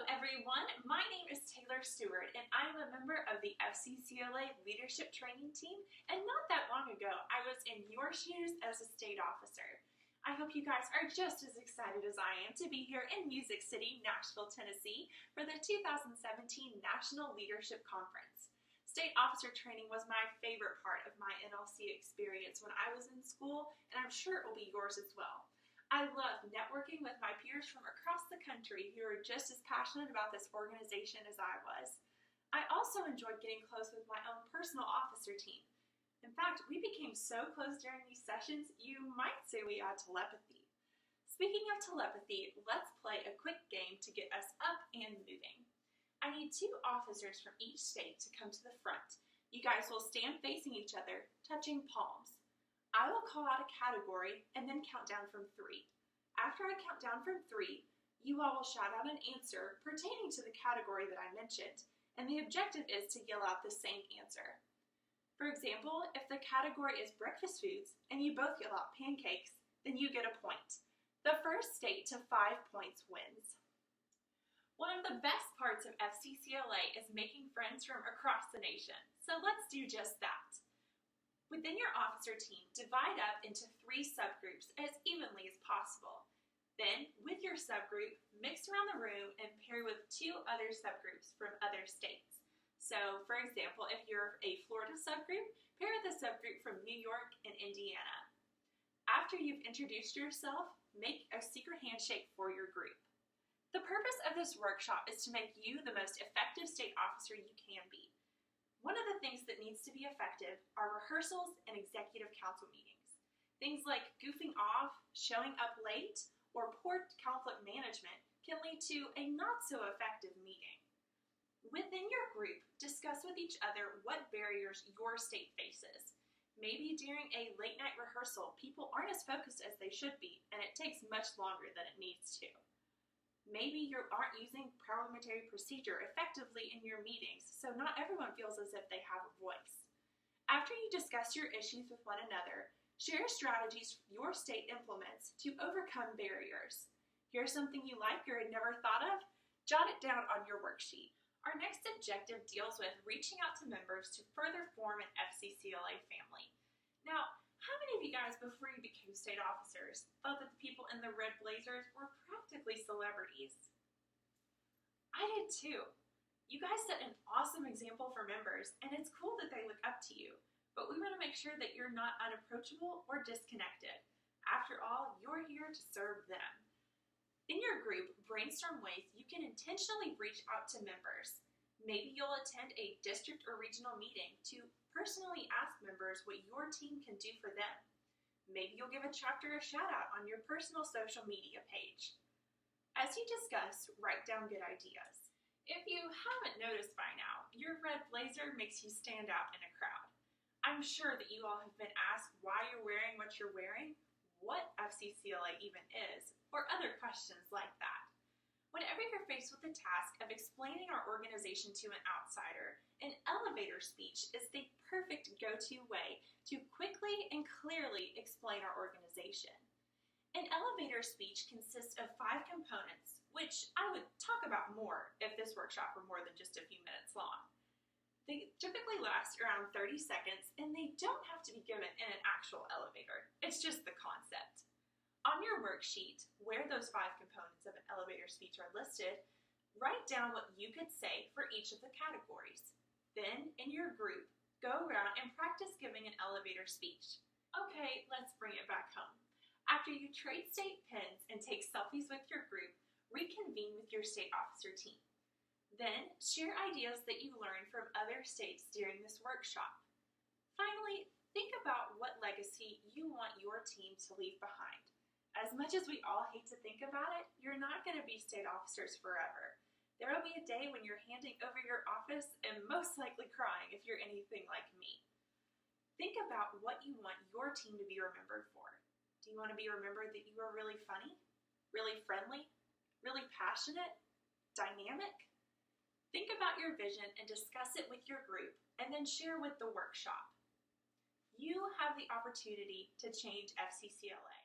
everyone, my name is Taylor Stewart and I'm a member of the FCCLA Leadership Training Team, and not that long ago I was in your shoes as a state officer. I hope you guys are just as excited as I am to be here in Music City, Nashville, Tennessee for the 2017 National Leadership Conference. State officer training was my favorite part of my NLC experience when I was in school, and I'm sure it will be yours as well. I love networking with my peers from across the country who are just as passionate about this organization as I was. I also enjoyed getting close with my own personal officer team. In fact, we became so close during these sessions, you might say we had telepathy. Speaking of telepathy, let's play a quick game to get us up and moving. I need 2 officers from each state to come to the front. You guys will stand facing each other, touching palms. I will call out a category and then count down from 3. After I count down from 3, you all will shout out an answer pertaining to the category that I mentioned, and the objective is to yell out the same answer. For example, if the category is breakfast foods and you both yell out pancakes, then you get a point. The first state to 5 points wins. One of the best parts of FCCLA is making friends from across the nation, so let's do just that. Within your officer team, divide up into 3 subgroups as evenly as possible. Then, with your subgroup, mix around the room and pair with 2 other subgroups from other states. So, for example, if you're a Florida subgroup, pair with a subgroup from New York and Indiana. After you've introduced yourself, make a secret handshake for your group. The purpose of this workshop is to make you the most effective state officer you can be. One of the things that needs to be effective are rehearsals and executive council meetings. Things like goofing off, showing up late, or poor conflict management can lead to a not-so-effective meeting. Within your group, discuss with each other what barriers your state faces. Maybe during a late-night rehearsal, people aren't as focused as they should be, and it takes much longer than it needs to. Maybe you aren't using parliamentary procedure effectively in your meetings, so not everyone feels as if they have a voice. After you discuss your issues with one another, share strategies your state implements to overcome barriers. Here's something you like or had never thought of? Jot it down on your worksheet. Our next objective deals with reaching out to members to further form an FCCLA family. Now, how many of you guys, before you became state officers, thought that the people in the red blazers were practically celebrities? I did too. You guys set an awesome example for members, and it's cool that they look up to you, but we want to make sure that you're not unapproachable or disconnected. After all, you're here to serve them. In your group, brainstorm ways you can intentionally reach out to members. Maybe you'll attend a district or regional meeting to personally ask members what your team can do for them. Maybe you'll give a chapter a shout out on your personal social media page. As you discuss, write down good ideas. If you haven't noticed by now, your red blazer makes you stand out in a crowd. I'm sure that you all have been asked why you're wearing what you're wearing, what FCCLA even is, or other questions like that. Whenever you're faced with the task of explaining our organization to an outsider, an elevator speech is the perfect go-to way to quickly and clearly explain our organization. An elevator speech consists of 5 components, which I would talk about more if this workshop were more than just a few minutes long. They typically last around 30 seconds, and they don't have to be given in an actual elevator. It's just the concept. On your worksheet, where those 5 components of an elevator speech are listed, write down what you could say for each of the categories. Then, in your group, go around and practice giving an elevator speech. Okay, let's bring it back home. After you trade state pins and take selfies with your group, reconvene with your state officer team. Then, share ideas that you learned from other states during this workshop. Finally, think about what legacy you want your team to leave behind. As much as we all hate to think about it, you're not going to be state officers forever. There will be a day when you're handing over your office and most likely crying if you're anything like me. Think about what you want your team to be remembered for. Do you want to be remembered that you are really funny, really friendly, really passionate, dynamic? Think about your vision and discuss it with your group, and then share with the workshop. You have the opportunity to change FCCLA.